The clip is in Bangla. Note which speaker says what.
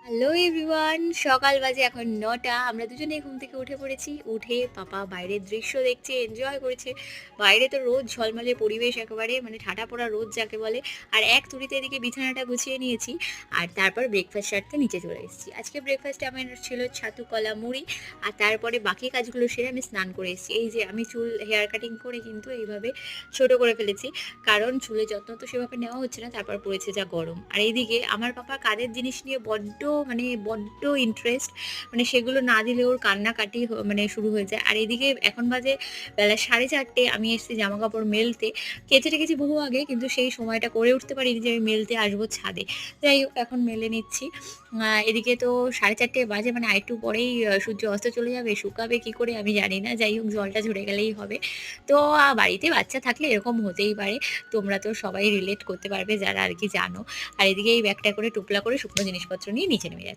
Speaker 1: হ্যালো এভরিওয়ান, সকাল বাজে এখন ৯টা। আমরা দুজনেই ঘুম থেকে উঠে পড়েছি। উঠে পাপা বাইরের দৃশ্য দেখছে, এনজয় করছে। বাইরে তো রোদ ঝলমলে পরিবেশ, একেবারে মানে ঠাটা পড়া রোদ যাকে বলে। আর এক তুড়িতে এদিকে বিছানাটা গুছিয়ে নিয়েছি। আর তারপর ব্রেকফাস্ট সারতে নিচে চলে এসেছি। আজকে ব্রেকফাস্টে আমার ছিল ছাতু, কলা, মুড়ি। আর তারপরে বাকি কাজগুলো সেরে আমি স্নান করে এসেছি। এই যে আমি চুল হেয়ার কাটিং করে কিন্তু এইভাবে ছোট করে ফেলেছি। কারণ চুলের যত্ন তো সেভাবে নেওয়া হচ্ছে না, তারপর পড়েছে যা গরম। আর এইদিকে আমার পাপা কাঁধের জিনিস নিয়ে বড্ড ইন্টারেস্ট। মানে সেগুলো না দিলে ওর কান্নাকাটি মানে শুরু হয়ে যায়। আর এদিকে এখন বাজে বেলা 4:30, আমি এসেছি জামাকাপড় মেলতে। কেচে রেখেছি বহু আগে, কিন্তু সেই সময়টা করে উঠতে পারিনি যে আমি মেলতে আসবো ছাদে। যাই হোক, এখন মেলে নিচ্ছি। এদিকে তো 4:30 বাজে, মানে আরেকটু পরেই সূর্য অস্ত চলে যাবে। শুকাবে কি করে আমি জানি না। যাই হোক, জলটা ঝরে গেলেই হবে। তো বাড়িতে বাচ্চা থাকলে এরকম হতেই পারে। তোমরা তো সবাই রিলেট করতে পারবে যারা আরকি জানো। আর এদিকে এই ব্যাগটা করে টোপলা করে শুকনো জিনিসপত্র নিয়ে নিচে নেমে যাচ্ছি।